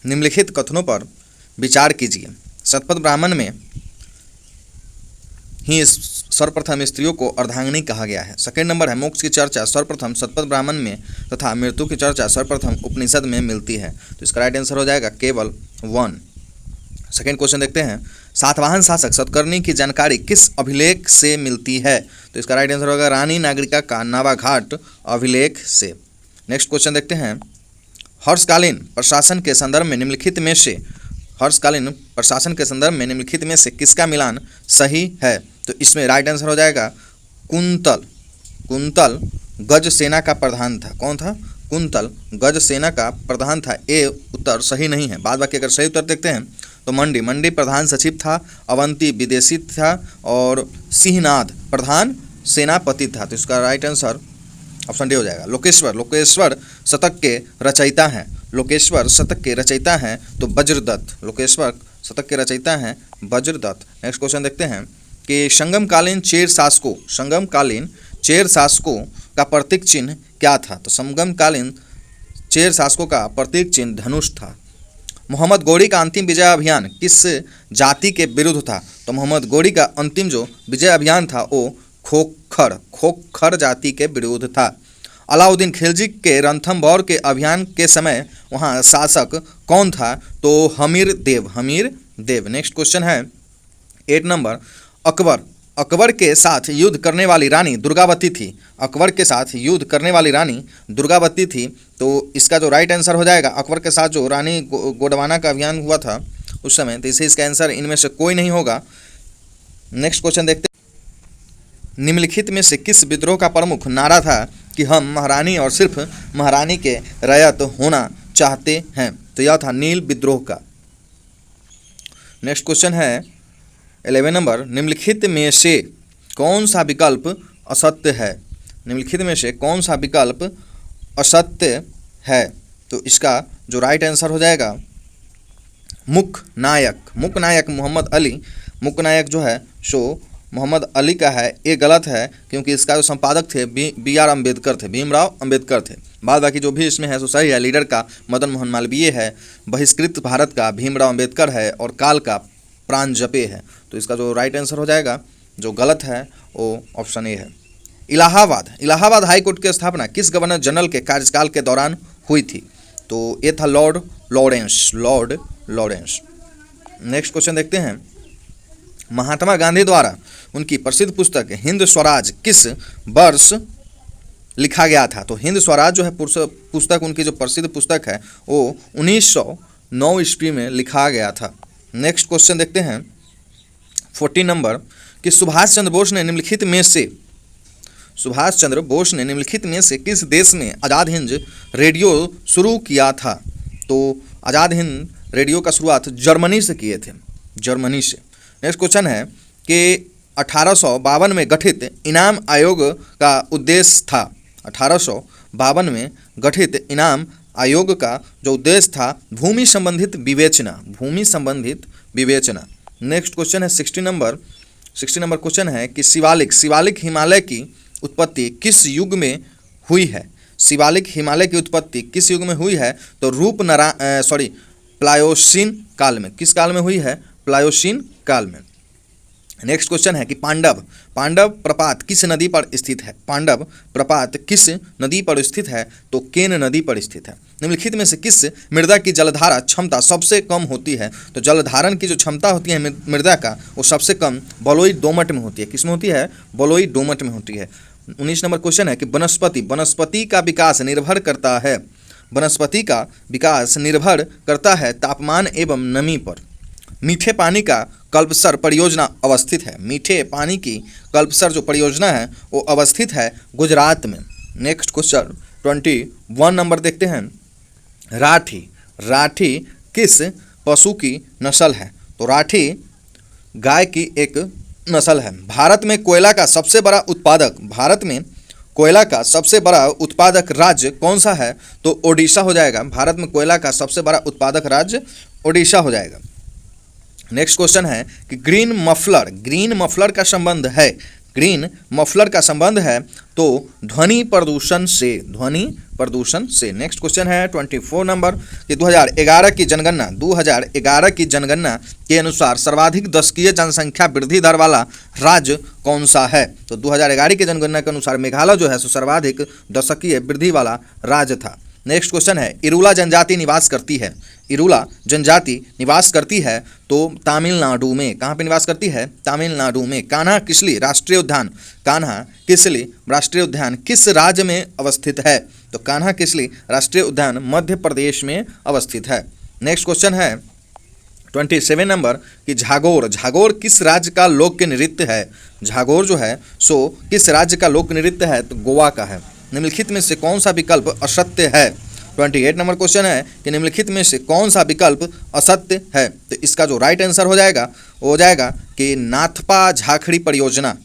निम्नलिखित कथनों पर विचार कीजिए। शतपथ ब्राह्मण में ही सर्वप्रथम स्त्रियों को अर्धांगिनी कहा गया है। सेकेंड नंबर है मोक्ष की चर्चा सर्वप्रथम शतपथ ब्राह्मण में तथा मृत्यु की चर्चा सर्वप्रथम उपनिषद में मिलती है। तो इसका राइट आंसर हो जाएगा केवल 1। सेकेंड क्वेश्चन देखते हैं, सातवाहन शासक सतकर्णी की जानकारी किस अभिलेख से मिलती है? तो इसका राइट आंसर होगा रानी नागरिका का नावाघाट अभिलेख से। नेक्स्ट क्वेश्चन देखते हैं, हर्षकालीन प्रशासन के संदर्भ में निम्नलिखित में से किसका मिलान सही है? तो इसमें राइट आंसर हो जाएगा कुंतल गज सेना का प्रधान था। कौन था? कुंतल गज सेना का प्रधान था। ए उत्तर सही नहीं है। बाद बाकी अगर सही उत्तर देखते हैं तो मंडी प्रधान सचिव था, अवंती विदेशी था और सिंहनाद प्रधान सेनापति था। तो इसका राइट आंसर ऑप्शन डी हो जाएगा। लोकेश्वर शतक के रचयिता हैं। तो वज्रदत्त। लोकेश्वर शतक के रचयिता हैं वज्रदत्त। नेक्स्ट क्वेश्चन देखते हैं कि संगमकालीन चेर शासकों का प्रतीक चिन्ह क्या था? तो संगमकालीन चेर शासकों का प्रतीक चिन्ह धनुष था। मोहम्मद गौरी का अंतिम विजय अभियान किस जाति के विरुद्ध था? तो मोहम्मद गौरी का अंतिम जो विजय अभियान था वो खोखर जाति के विरुद्ध था। अलाउद्दीन खिलजी के रणथंभौर के अभियान के समय वहाँ शासक कौन था? तो हमीर देव। नेक्स्ट क्वेश्चन है 8 नंबर, अकबर के साथ युद्ध करने वाली रानी दुर्गावती थी। तो इसका जो राइट आंसर हो जाएगा, अकबर के साथ जो रानी गोडवाना का अभियान हुआ था उस समय, तो इसे इसका आंसर इनमें से कोई नहीं होगा। नेक्स्ट क्वेश्चन देखते हैं, निम्नलिखित में से किस विद्रोह का प्रमुख नारा था कि हम महारानी और सिर्फ महारानी के रैयत होना चाहते हैं? तो यह था नील विद्रोह का। नेक्स्ट क्वेश्चन है 11 नंबर, निम्नलिखित में से कौन सा विकल्प असत्य है? तो इसका जो राइट आंसर हो जाएगा मुकनायक मोहम्मद अली। मुकनायक जो है सो मोहम्मद अली का है। ये गलत है क्योंकि इसका जो संपादक थे BR अम्बेडकर थे, भीमराव अम्बेडकर थे। बाद बाकी जो भी इसमें है सो सही है। लीडर का मदन मोहन मालवीय है, बहिष्कृत भारत का भीमराव अम्बेडकर है और काल का प्राणजपे है। तो इसका जो राइट आंसर हो जाएगा, जो गलत है वो ऑप्शन ए है। इलाहाबाद हाई कोर्ट की स्थापना किस गवर्नर जनरल के कार्यकाल के दौरान हुई थी? तो ये था लॉर्ड लॉरेंस। नेक्स्ट क्वेश्चन देखते हैं, महात्मा गांधी द्वारा उनकी प्रसिद्ध पुस्तक हिंद स्वराज किस वर्ष लिखा गया था? तो हिंद स्वराज जो है पुस्तक, उनकी जो प्रसिद्ध पुस्तक है वो 1909 ईस्वी में लिखा गया था। नेक्स्ट क्वेश्चन देखते हैं 14 नंबर, कि सुभाष चंद्र बोस ने निम्नलिखित में से किस देश में आज़ाद हिंद रेडियो शुरू किया था? तो आज़ाद हिंद रेडियो का शुरुआत जर्मनी से किए थे, जर्मनी से। नेक्स्ट क्वेश्चन है कि 1852 में गठित इनाम आयोग का उद्देश्य था। 1852 में गठित इनाम आयोग का जो उद्देश्य था भूमि संबंधित विवेचना। नेक्स्ट क्वेश्चन है 60 नंबर क्वेश्चन है कि शिवालिक हिमालय की उत्पत्ति किस युग में हुई है? शिवालिक हिमालय की उत्पत्ति किस युग में हुई है? तो प्लायोसीन काल में। किस काल में हुई है? प्लायोसीन काल में। नेक्स्ट क्वेश्चन है कि पांडव प्रपात किस नदी पर स्थित है? तो केन नदी पर स्थित है। निम्नलिखित में से किस मृदा की जलधारा क्षमता सबसे कम होती है? तो जलधारण की जो क्षमता होती है मृदा का वो सबसे कम बलुई दोमट में होती है। किसमें होती है? बलुई दोमट में होती है। 19 नंबर क्वेश्चन है कि वनस्पति का विकास निर्भर करता है तापमान एवं नमी पर। मीठे पानी का कल्पसर परियोजना अवस्थित है। मीठे पानी की कल्पसर जो परियोजना है वो अवस्थित है गुजरात में। नेक्स्ट क्वेश्चन 21 नंबर देखते हैं, राठी किस पशु की नस्ल है? तो राठी गाय की एक नस्ल है। भारत में कोयला का सबसे बड़ा उत्पादक राज्य कौन सा है? तो ओडिशा हो जाएगा। भारत में कोयला का सबसे बड़ा उत्पादक राज्य ओडिशा हो जाएगा। नेक्स्ट क्वेश्चन है कि ग्रीन मफलर का संबंध है तो ध्वनि प्रदूषण से। नेक्स्ट क्वेश्चन है 24 नंबर कि 2011 की जनगणना के अनुसार सर्वाधिक दशकीय जनसंख्या वृद्धि दर वाला राज्य कौन सा है? तो 2011 की जनगणना के अनुसार मेघालय जो है सो सर्वाधिक दशकीय वृद्धि वाला राज्य था। नेक्स्ट क्वेश्चन है इरूला जनजाति निवास करती है। इरूला जनजाति निवास करती है तो तमिलनाडु में। कहाँ पे निवास करती है? तमिलनाडु में। कान्हा किसली राष्ट्रीय उद्यान किस राज्य में अवस्थित है? तो कान्हा किसली राष्ट्रीय उद्यान मध्य प्रदेश में अवस्थित है। नेक्स्ट क्वेश्चन है 27 नंबर कि झागोर किस राज्य का लोक नृत्य है? झागोर जो है सो किस राज्य का लोक नृत्य है? तो गोवा का है। निम्नलिखित में से कौन सा विकल्प असत्य है? 28 नंबर क्वेश्चन है कि निम्नलिखित में से कौन सा विकल्प असत्य है? तो इसका जो राइट आंसर हो जाएगा कि नाथपा झाखड़ी परियोजना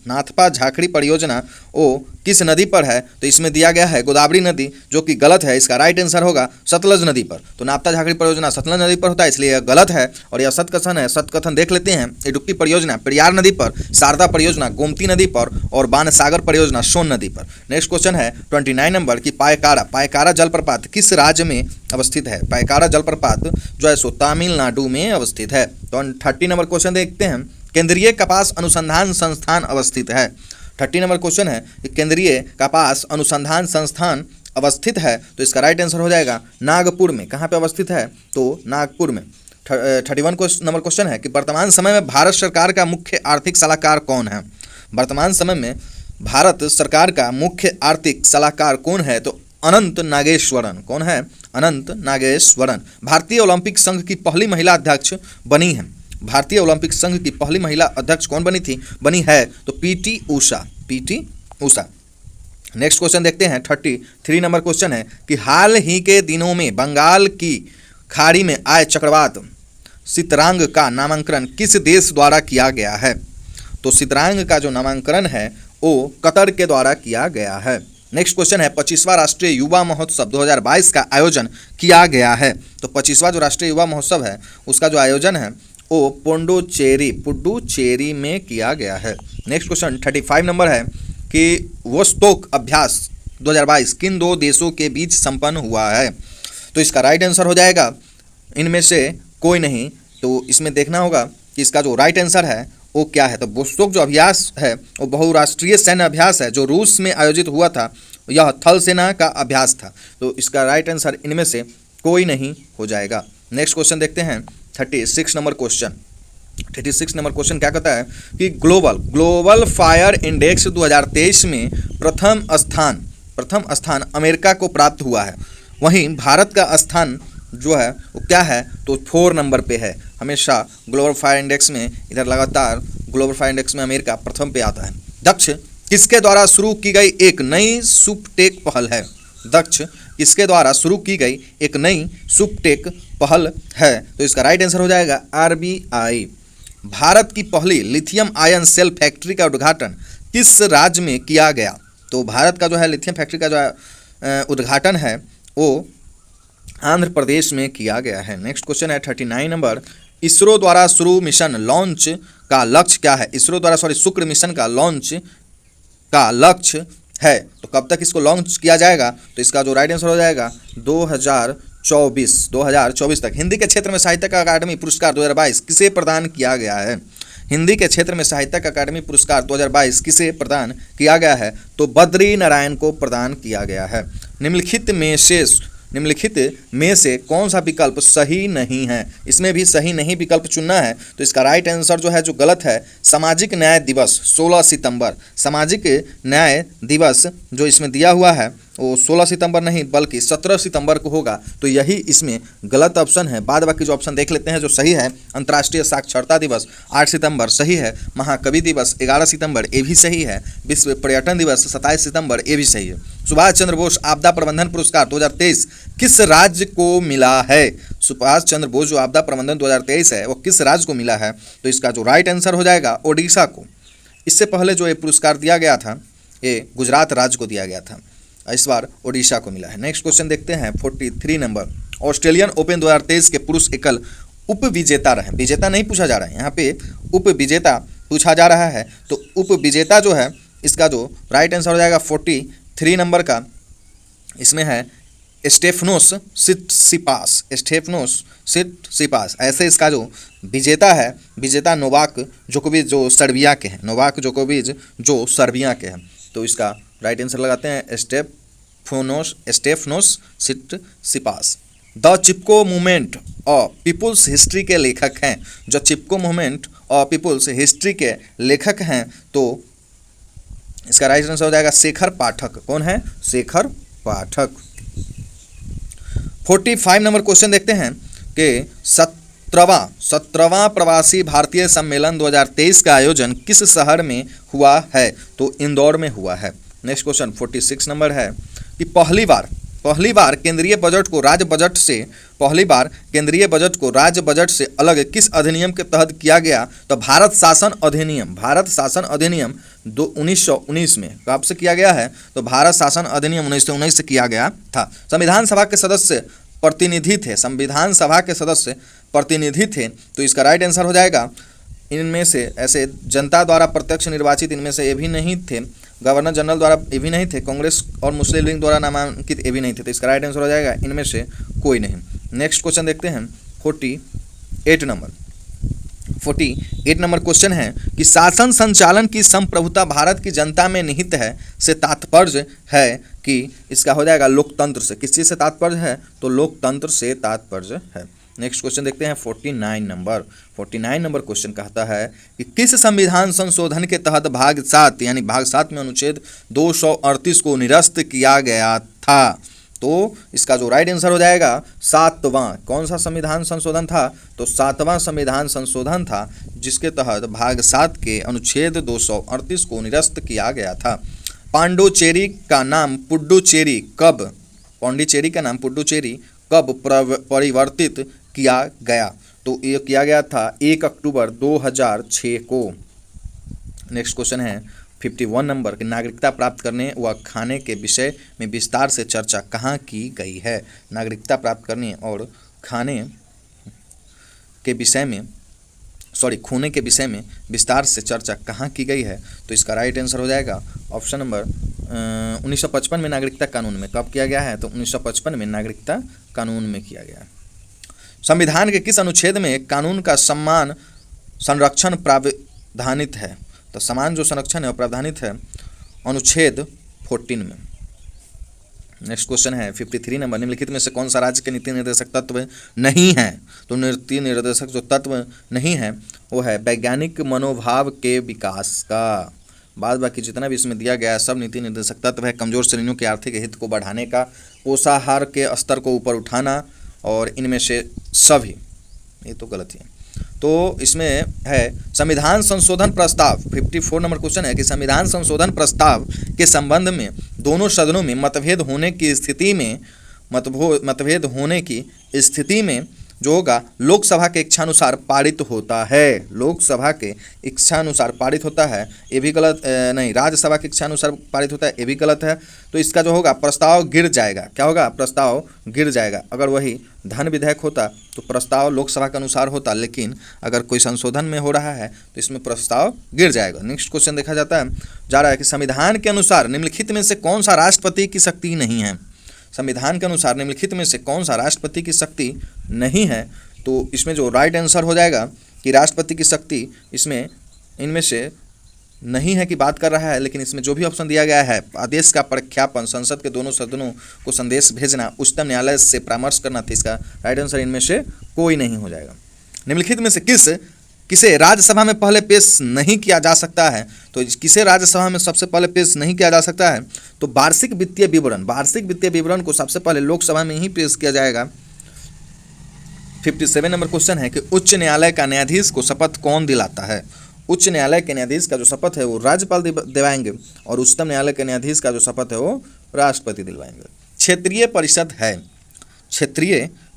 वो किस नदी पर है? तो इसमें दिया गया है गोदावरी नदी, जो कि गलत है। इसका राइट आंसर होगा सतलज नदी पर। तो नाथपा झाखड़ी परियोजना सतलज नदी पर होता है, इसलिए यह गलत है और यह सत्कथन है। सत्कथन देख लेते हैं। इडुक्की परियोजना पेरियार नदी पर, शारदा परियोजना गोमती नदी पर और बाणसागर परियोजना सोन नदी पर। नेक्स्ट क्वेश्चन है 29 नंबर कि पायकारा जलप्रपात किस राज्य में अवस्थित है? पायकारा जलप्रपात जो है सो तमिलनाडु में अवस्थित है। तो 30 नंबर क्वेश्चन देखते हैं। केंद्रीय कपास अनुसंधान संस्थान अवस्थित है। 30 नंबर क्वेश्चन है कि केंद्रीय कपास अनुसंधान संस्थान अवस्थित है, तो इसका राइट आंसर हो जाएगा नागपुर में। कहाँ पे अवस्थित है? तो नागपुर में। 31 नंबर क्वेश्चन है कि वर्तमान समय में भारत सरकार का मुख्य आर्थिक सलाहकार कौन है? वर्तमान समय में भारत सरकार का मुख्य आर्थिक सलाहकार कौन है? तो अनंत नागेश्वरन। कौन है? अनंत नागेश्वरन। भारतीय ओलंपिक संघ की पहली महिला अध्यक्ष बनी है। भारतीय ओलंपिक संघ की पहली महिला अध्यक्ष कौन बनी है? तो पीटी ऊषा। नेक्स्ट क्वेश्चन देखते हैं। 33 नंबर क्वेश्चन है कि हाल ही के दिनों में बंगाल की खाड़ी में आए चक्रवात सितरांग का नामांकन किस देश द्वारा किया गया है? तो सितरांग का जो नामांकन है वो कतर के द्वारा किया गया है। नेक्स्ट क्वेश्चन है 25वां राष्ट्रीय युवा महोत्सव 2022 का आयोजन किया गया है। तो 25वां जो राष्ट्रीय युवा महोत्सव है उसका जो आयोजन है वो पुडुचेरी में किया गया है। नेक्स्ट क्वेश्चन 35 नंबर है कि वोस्टोक अभ्यास 2022 किन दो देशों के बीच संपन्न हुआ है? तो इसका राइट आंसर हो जाएगा इनमें से कोई नहीं। तो इसमें देखना होगा कि इसका जो राइट आंसर है वो क्या है। तो वोस्टोक जो अभ्यास है वो बहुराष्ट्रीय सैन्य अभ्यास है जो रूस में आयोजित हुआ था। यह थल सेना का अभ्यास था। तो इसका राइट आंसर इनमें से कोई नहीं हो जाएगा। नेक्स्ट क्वेश्चन देखते हैं 36 नंबर क्वेश्चन। 36 नंबर क्वेश्चन क्या कहता है कि ग्लोबल फायर इंडेक्स 2023 में प्रथम स्थान अमेरिका को प्राप्त हुआ है। वहीं भारत का स्थान जो है वो क्या है? तो 4 नंबर पे है। हमेशा ग्लोबल फायर इंडेक्स में इधर लगातार ग्लोबल फायर इंडेक्स में अमेरिका प्रथम पे आता है। दक्ष किसके द्वारा शुरू की गई एक नई सुपटेक पहल है? दक्ष किसके द्वारा शुरू की गई एक नई सुपटेक पहल है? तो इसका राइट आंसर हो जाएगा RBI। भारत की पहली लिथियम आयन सेल फैक्ट्री का उद्घाटन किस राज्य में किया गया? तो भारत का जो है लिथियम फैक्ट्री का जो उद्घाटन है वो आंध्र प्रदेश में किया गया है। नेक्स्ट क्वेश्चन है 39 नंबर। इसरो द्वारा शुरू मिशन लॉन्च का लक्ष्य क्या है? इसरो द्वारा शुक्र मिशन का लॉन्च का लक्ष्य है, तो कब तक इसको लॉन्च किया जाएगा? तो इसका जो राइट आंसर हो जाएगा 2024 तक। हिंदी के क्षेत्र में साहित्य अकादमी पुरस्कार 2022 किसे प्रदान किया गया है? हिंदी के क्षेत्र में साहित्य अकादमी पुरस्कार 2022 किसे प्रदान किया गया है? तो बद्री नारायण को प्रदान किया गया है। निम्नलिखित में से कौन सा विकल्प सही नहीं है? इसमें भी सही नहीं विकल्प चुनना है। तो इसका राइट आंसर जो है जो गलत है सामाजिक न्याय दिवस 16 सितंबर। सामाजिक न्याय दिवस जो इसमें दिया हुआ है वो 16 सितंबर नहीं बल्कि 17 सितंबर को होगा। तो यही इसमें गलत ऑप्शन है। बाद बाकी जो ऑप्शन देख लेते हैं जो सही है। अंतर्राष्ट्रीय साक्षरता दिवस 8 सितंबर सही है। महाकवि दिवस 11 सितंबर ये भी सही है। विश्व पर्यटन दिवस 27 सितंबर ये भी सही है। सुभाष चंद्र बोस आपदा प्रबंधन पुरस्कार 2023 किस राज्य को मिला है? सुभाष चंद्र बोस जो आपदा प्रबंधन 2023 है वो किस राज्य को मिला है? तो इसका जो राइट आंसर हो जाएगा ओडिशा को। इससे पहले जो ये पुरस्कार दिया गया था ये गुजरात राज्य को दिया गया था, इस बार ओडिशा को मिला है। नेक्स्ट क्वेश्चन देखते हैं 43 नंबर। ऑस्ट्रेलियन ओपन 2023 के पुरुष एकल उप विजेता रहे। विजेता नहीं पूछा जा रहा है यहाँ पे, उप विजेता पूछा जा रहा है। तो उप विजेता जो है इसका जो राइट आंसर हो जाएगा 43 नंबर का इसमें है स्टेफनोस सिटसिपास ऐसे इसका जो विजेता है, विजेता नोवाक जोकोविच जो सर्बिया के हैं, नोवाक जोकोविच जो सर्बिया के हैं। तो इसका राइट आंसर लगाते हैं Stefanos Tsitsipas. The Chipko movement और पीपुल्स हिस्ट्री के लेखक हैं, जो चिपको मूवमेंट और पीपुल्स हिस्ट्री के लेखक हैं, तो इसका राइट आंसर हो जाएगा शेखर पाठक। कौन है? शेखर पाठक। 45 नंबर क्वेश्चन देखते हैं कि 17वां प्रवासी भारतीय सम्मेलन 2023 का आयोजन किस शहर में हुआ है? तो इंदौर में हुआ है। नेक्स्ट क्वेश्चन 46 नंबर है कि पहली बार केंद्रीय बजट को राज्य बजट से अलग किस अधिनियम के तहत किया गया? तो भारत शासन अधिनियम 1919 में कब से किया गया है? तो भारत शासन अधिनियम 1919 से किया गया था। संविधान सभा के सदस्य प्रतिनिधि थे, तो इसका राइट आंसर हो जाएगा इनमें से ऐसे जनता द्वारा प्रत्यक्ष निर्वाचित इनमें से ये भी नहीं थे, गवर्नर जनरल द्वारा ये भी नहीं थे, कांग्रेस और मुस्लिम लीग द्वारा नामांकित ये भी नहीं थे। तो इसका राइट आंसर हो जाएगा इनमें से कोई नहीं। नेक्स्ट क्वेश्चन देखते हैं 48 नंबर क्वेश्चन है कि शासन संचालन की संप्रभुता भारत की जनता में निहित है से तात्पर्य है कि इसका हो जाएगा लोकतंत्र से। किस चीज़ से तात्पर्य है? तो लोकतंत्र से तात्पर्य है। नेक्स्ट क्वेश्चन देखते हैं 49 नंबर क्वेश्चन कहता है कि किस संविधान संशोधन के तहत भाग 7 यानी भाग 7 में अनुच्छेद 238 को निरस्त किया गया था? तो इसका जो राइट आंसर हो जाएगा 7वां। कौन सा संविधान संशोधन था? तो 7वां संविधान संशोधन था, जिसके तहत भाग 7 के अनुच्छेद 238 को निरस्त किया गया था। पांडिचेरी का नाम पुडुचेरी कब परिवर्तित किया गया? तो ये किया गया था 1 अक्टूबर 2006 को। नेक्स्ट क्वेश्चन है 51 नंबर कि नागरिकता प्राप्त करने व खाने के विषय में विस्तार से चर्चा कहाँ की गई है? नागरिकता प्राप्त करने और खाने के विषय में खूने के विषय में विस्तार से चर्चा कहाँ की गई है? तो इसका राइट आंसर हो जाएगा ऑप्शन नंबर 1955 में नागरिकता कानून में। कब किया गया है? तो 1955 में नागरिकता कानून में किया गया है। संविधान के किस अनुच्छेद में कानून का समान संरक्षण प्रावधानित है? तो समान जो संरक्षण है वो प्रावधानित है अनुच्छेद 14 में। नेक्स्ट क्वेश्चन है 53 नंबर निम्नलिखित में से कौन सा राज्य के नीति निर्देशक तत्व नहीं है? तो नीति निर्देशक जो तत्व नहीं है वो है वैज्ञानिक मनोभाव के विकास का। बाद बाकी जितना भी इसमें दिया गया है सब नीति निर्देशक तत्व है। कमजोर श्रेणियों के आर्थिक हित को बढ़ाने का, पोषाहार के स्तर को ऊपर उठाना, और इनमें से सभी, ये तो गलत है। तो इसमें है संविधान संशोधन प्रस्ताव। 54 नंबर क्वेश्चन है कि संविधान संशोधन प्रस्ताव के संबंध में दोनों सदनों में मतभेद होने की स्थिति में जो होगा लोकसभा के इच्छानुसार पारित होता है। लोकसभा के इच्छानुसार पारित होता है, ये भी गलत नहीं। राज्यसभा के इच्छानुसार पारित होता है, ये भी गलत है। तो इसका जो होगा प्रस्ताव गिर जाएगा। क्या होगा? प्रस्ताव गिर जाएगा। अगर वही धन विधेयक होता तो प्रस्ताव लोकसभा के अनुसार होता, लेकिन अगर कोई संशोधन में हो रहा है तो इसमें प्रस्ताव गिर जाएगा। नेक्स्ट क्वेश्चन देखा जा रहा है कि संविधान के अनुसार निम्नलिखित में से कौन सा राष्ट्रपति की शक्ति नहीं है? संविधान के अनुसार निम्नलिखित में से कौन सा राष्ट्रपति की शक्ति नहीं है? तो इसमें जो राइट आंसर हो जाएगा कि राष्ट्रपति की शक्ति इसमें इनमें से नहीं है की बात कर रहा है, लेकिन इसमें जो भी ऑप्शन दिया गया है आदेश का प्रख्यापन, संसद के दोनों सदनों को संदेश भेजना, उच्चतम न्यायालय से परामर्श करना था, इसका राइट आंसर इनमें से कोई नहीं हो जाएगा। निम्नलिखित में से किसे राज्यसभा में पहले पेश नहीं किया जा सकता है? तो किसे राज्यसभा में सबसे पहले पेश नहीं किया जा सकता है? तो वार्षिक वित्तीय विवरण को सबसे पहले लोकसभा में ही पेश किया जाएगा। 57 नंबर क्वेश्चन है कि उच्च न्यायालय का न्यायाधीश को शपथ कौन दिलाता है? उच्च न्यायालय के न्यायाधीश का जो शपथ है वो राज्यपाल दिलवाएंगे, और उच्चतम न्यायालय के न्यायाधीश का जो शपथ है वो राष्ट्रपति दिलवाएंगे। क्षेत्रीय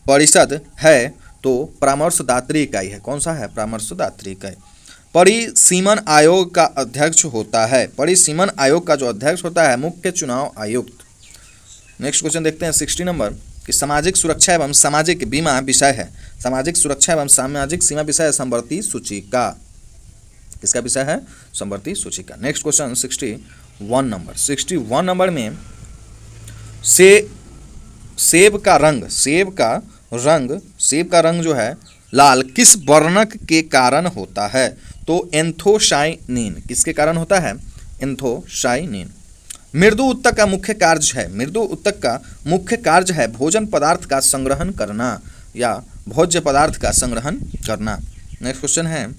परिषद है तो परामर्शदात्री इकाई है। कौन सा है? परामर्शदात्री इकाई। परिसीमन आयोग का अध्यक्ष होता है। परिसीमन आयोग का जो अध्यक्ष होता है मुख्य चुनाव आयुक्त। नेक्स्ट क्वेश्चन देखते हैं 60 नंबर कि सामाजिक सुरक्षा एवं सामाजिक बीमा विषय है। सामाजिक सुरक्षा एवं सामाजिक सीमा विषय है समवर्ती सूचिका। किसका विषय है? समवर्ती सूचिका। नेक्स्ट क्वेश्चन 61 नंबर में से सेब का रंग जो है लाल किस वर्णक के कारण होता है? तो एंथोसाइनिन। किसके कारण होता है? एंथोसाइनिन। मृदु ऊतक का मुख्य कार्य है भोजन पदार्थ का संग्रहण करना या भोज्य पदार्थ का संग्रहण करना। नेक्स्ट क्वेश्चन है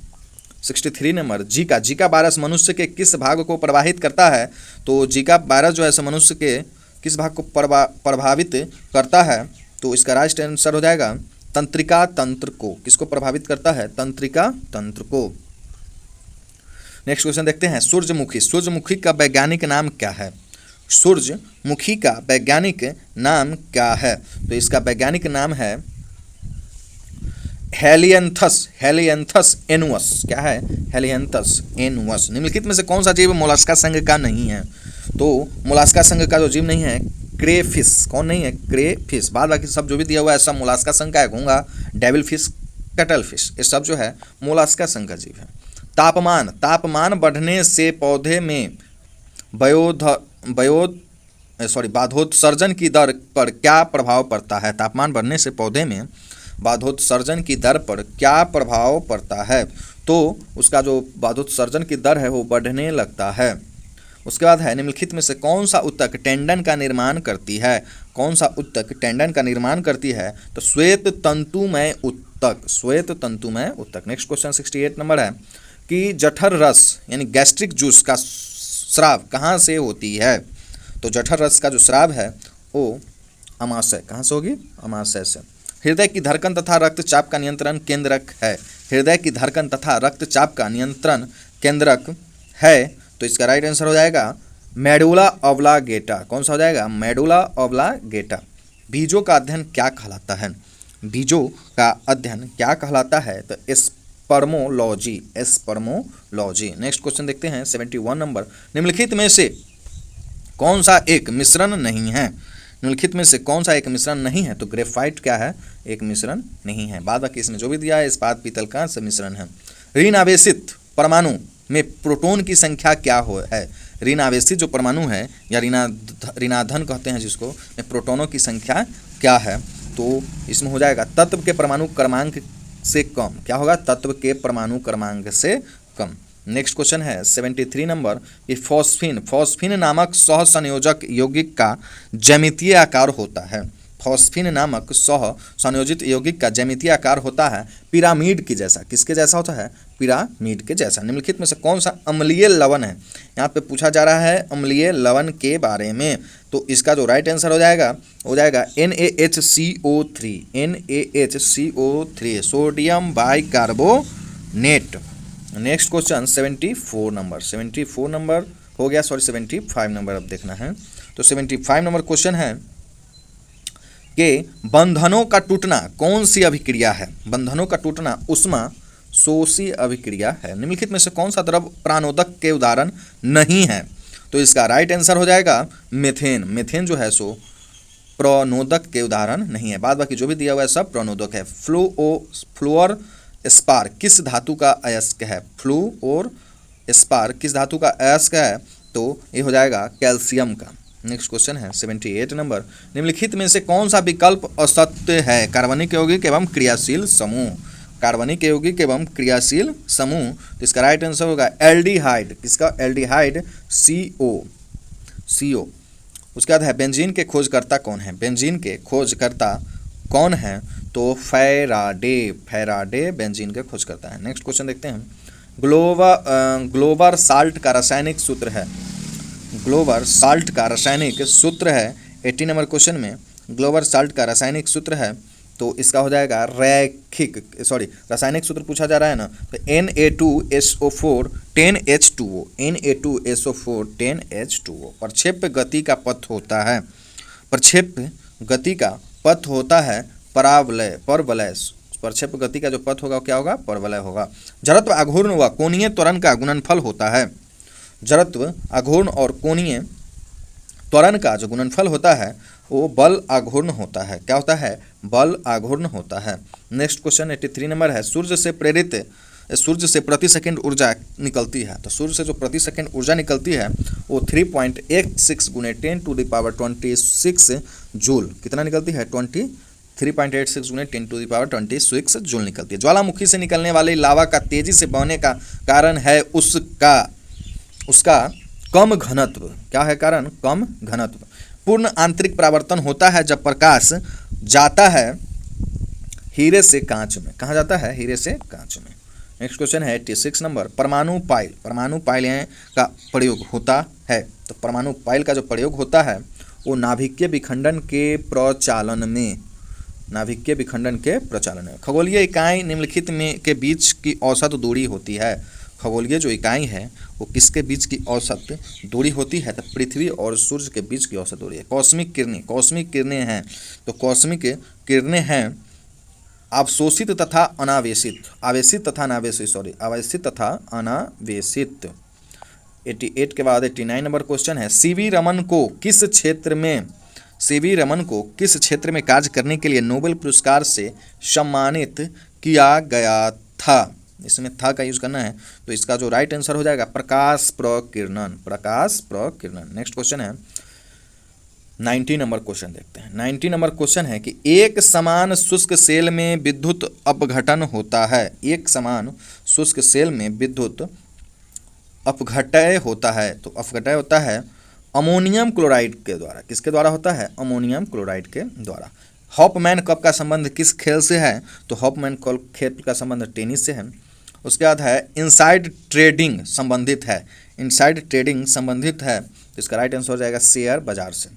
63 नंबर, जीका वायरस मनुष्य के किस भाग को प्रभावित करता है? तो जीका वायरस जो है मनुष्य के किस भाग को प्रभावित करता है? तो इसका राइट आंसर हो जाएगा तंत्रिका तंत्र को। किसको प्रभावित करता है? तंत्रिका तंत्र को। नेक्स्ट क्वेश्चन देखते हैं, सूरजमुखी का वैज्ञानिक नाम क्या है? सूरजमुखी का वैज्ञानिक नाम क्या है? तो इसका वैज्ञानिक नाम है हेलियंथस एनुअस। क्या है? हेलियंथस एनुअस। निम्नलिखित में से कौन सा जीव मोलस्का संघ का नहीं है? तो मोलस्का संघ का जो जीव नहीं है क्रेफिश। कौन नहीं है? क्रेफिश। बाद बाकी सब जो भी दिया हुआ है सब मोलस्का संघ का है। घोंगा, डेविल फिश, कटल फिश, ये सब जो है मोलस्का संघ का जीव है। तापमान बढ़ने से पौधे में बाधोत्सर्जन की दर पर क्या प्रभाव पड़ता है? तापमान बढ़ने से पौधे में बाधोत्सर्जन की दर पर क्या प्रभाव पड़ता है? तो उसका जो बाधोत्सर्जन की दर है वो बढ़ने लगता है। उसके बाद है निम्नलिखित में से कौन सा ऊतक टेंडन का निर्माण करती है? कौन सा ऊतक टेंडन का निर्माण करती है? तो श्वेत तंतुमय ऊतक। नेक्स्ट क्वेश्चन 68 नंबर है कि जठर रस यानी गैस्ट्रिक जूस का स्राव कहाँ से होती है? तो जठर रस का जो स्राव है वो अमाशय। कहाँ से होगी? अमाशय से। हृदय की धड़कन तथा रक्तचाप का नियंत्रण केंद्रक है। हृदय की धड़कन तथा रक्तचाप का नियंत्रण केंद्रक है। तो इसका राइट आंसर हो जाएगा मेडुला ऑब्लांगेटा। कौन सा हो जाएगा? Medulla oblongata. बीजों का अध्ययन क्या कहलाता है? बीजों का अध्ययन क्या कहलाता है? तो स्पर्मोलॉजी। नेक्स्ट क्वेश्चन देखते हैं 71 नंबर, निम्नलिखित में से कौन सा एक मिश्रण नहीं है? निम्नलिखित में से कौन सा एक मिश्रण नहीं है? तो ग्रेफाइट क्या है? एक मिश्रण नहीं है। बाद बाकी इसमें जो भी दिया है इस्पात पीतल का मिश्रण है। ऋण आवेशित परमाणु में प्रोटॉन की संख्या क्या है? ऋण आवेशित जो परमाणु है या ऋणाधन कहते हैं जिसको, में प्रोटॉनों की संख्या क्या है? तो इसमें हो जाएगा तत्व के परमाणु क्रमांक से कम। क्या होगा? तत्व के परमाणु क्रमांक से कम। नेक्स्ट क्वेश्चन है 73 नंबर, ये फॉस्फीन नामक सह संयोजक यौगिक का ज्यामितीय आकार होता है। फॉस्फीन नामक सह संयोजित यौगिक का ज्यामितीय आकार होता है पिरामिड के जैसा। किसके जैसा होता है? पिरामिड के जैसा। निम्नलिखित में से कौन सा अम्लीय लवण है? यहाँ पे पूछा जा रहा है अम्लीय लवण के बारे में। तो इसका जो राइट आंसर हो जाएगा NaHCO3 sodium bicarbonate. Next question 74 number हो गया, 75 नंबर अब देखना है। तो 75 नंबर क्वेश्चन है कि बंधनों का टूटना कौन सी अभिक्रिया है? बंधनों का टूटना उष्मा शोषी अभिक्रिया है। निम्नलिखित में से कौन सा द्रव प्राणोदक के उदाहरण नहीं है? तो इसका राइट आंसर हो जाएगा मेथेन जो है सो प्रणोदक के उदाहरण नहीं है। बाद बाकी जो भी दिया हुआ है सब प्रणोदक है। फ्लोर स्पार किस धातु का अयस्क है? फ्लोर स्पार किस धातु का अयस्क है? तो ये हो जाएगा कैल्शियम का। नेक्स्ट क्वेश्चन है 78 नंबर, निम्नलिखित में से कौन सा विकल्प असत्य है? कार्बनिक यौगिक एवं क्रियाशील समूह। कार्बनिक यौगिक एवं क्रियाशील समूह। तो इसका राइट आंसर होगा एल्डिहाइड। किसका? Aldehyde CO। उसके बाद है बेंजीन के खोजकर्ता कौन है? बेंजीन के खोजकर्ता कौन है? तो फैराडे बेंजीन के खोजकर्ता है। नेक्स्ट क्वेश्चन देखते हैं, ग्लोबर साल्ट का रासायनिक सूत्र है। ग्लोबर साल्ट का रासायनिक सूत्र है 80 नंबर क्वेश्चन में ग्लोबर साल्ट का रासायनिक सूत्र है। तो इसका हो जाएगा रासायनिक सूत्र पूछा जा रहा है ना, तो Na2SO4 10H2O। Na2SO4 10H2O। प्रक्षेप्य गति का पथ होता है। प्रक्षेप्य गति का पथ होता है परवलय। प्रक्षेप्य गति का जो पथ होगा क्या होगा? परवलय होगा। जड़त्व आघूर्ण व कोणीय त्वरण का गुणनफल होता है। जड़त्व आघूर्ण और कोणीय त्वरण का जो गुणनफल होता है वो बल आघूर्ण होता है। क्या होता है? बल आघूर्ण होता है। नेक्स्ट क्वेश्चन 83 नंबर है, सूर्य से प्रेरित सूर्य से प्रति सेकंड ऊर्जा निकलती है, तो सूर्य से जो प्रति सेकंड ऊर्जा निकलती है वो 3.86 गुने 10⁻26 जूल कितना निकलती है, 3.86 गुने 10⁻26 जूल निकलती है। ज्वालामुखी से निकलने वाले लावा का तेजी से बहने का कारण है उसका कम घनत्व। क्या है कारण? कम घनत्व। पूर्ण आंतरिक परावर्तन होता है जब प्रकाश जाता है हीरे से कांच में। कहाँ जाता है? हीरे से कांच में। नेक्स्ट क्वेश्चन है 86 नंबर, परमाणु पाइल का प्रयोग होता है। तो परमाणु पाइल का जो प्रयोग होता है वो नाभिकीय विखंडन के प्रचालन में, खगोलीय इकाई निम्नलिखित में के बीच की औसत दूरी होती है। खगोलीय जो इकाई है वो किसके बीच की औसत दूरी होती है? तो पृथ्वी और सूर्य के बीच की औसत दूरी है। कॉस्मिक किरणें हैं, तो कॉस्मिक किरणें हैं अवशोषित तथा अनावेशित, आवेशित तथा अनावेशित। 88 के बाद 89 नंबर क्वेश्चन है, सीवी रमन को किस क्षेत्र में कार्य करने के लिए नोबेल पुरस्कार से सम्मानित किया गया था? इसमें था का यूज करना है, तो इसका जो राइट आंसर हो जाएगा प्रकाश प्रकीर्णन। नेक्स्ट क्वेश्चन है 90 नंबर क्वेश्चन देखते हैं। 90 नंबर क्वेश्चन है कि एक समान शुष्क सेल में विद्युत अपघटन होता है। एक समान शुष्क सेल में विद्युत अपघटय होता है, तो अपघटय होता है अमोनियम क्लोराइड के द्वारा। किसके द्वारा होता है? अमोनियम क्लोराइड के द्वारा। हॉफमैन कप का संबंध किस खेल से है? तो हॉफमैन खेल का संबंध टेनिस से है। उसके बाद है इनसाइड ट्रेडिंग संबंधित है, तो इसका राइट आंसर हो जाएगा शेयर बाजार से।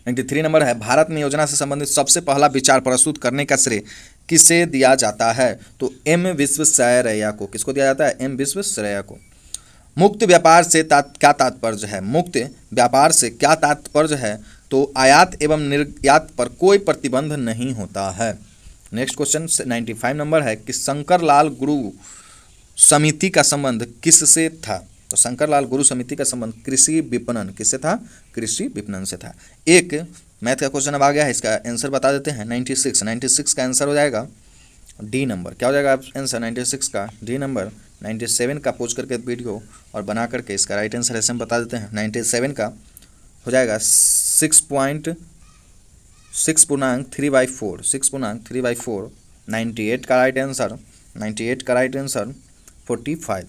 93 नंबर है, भारत में योजना से संबंधित सबसे पहला विचार प्रस्तुत करने का श्रेय किसे दिया जाता है? तो एम विश्वेश्वरैया को। किसको दिया जाता है? एम विश्वेश्वरैया को। मुक्त व्यापार से क्या तात्पर्य है? मुक्त व्यापार से क्या तात्पर्य है? तो आयात एवं निर्यात पर कोई प्रतिबंध नहीं होता है। नेक्स्ट क्वेश्चन 95 नंबर है कि शंकरलाल गुरु समिति का संबंध किससे था? तो शंकरलाल गुरु समिति का संबंध कृषि विपणन किससे था? कृषि विपणन से था। एक मैथ का क्वेश्चन अब आ गया है, इसका आंसर बता देते हैं। 96 का आंसर हो जाएगा डी नंबर। क्या हो जाएगा आंसर 96 का? D number. 97 का पोज करके वीडियो और बना करके इसका राइट आंसर ऐसे हम बता देते हैं। 97 का हो जाएगा 6.3/4। 6.3/4। 98 का राइट आंसर 45।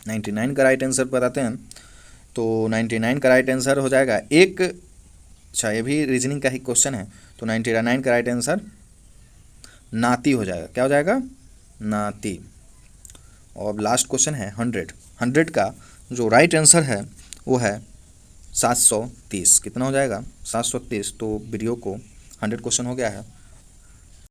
99 का राइट आंसर बताते हैं, तो 99 का राइट आंसर हो जाएगा अच्छा ये भी रीजनिंग का ही क्वेश्चन है, तो 99 का राइट आंसर नाती हो जाएगा। क्या हो जाएगा? नाती। और लास्ट क्वेश्चन है 100 का जो राइट आंसर है वो है 730। कितना हो जाएगा? 730। तो वीडियो को 100 क्वेश्चन हो गया है।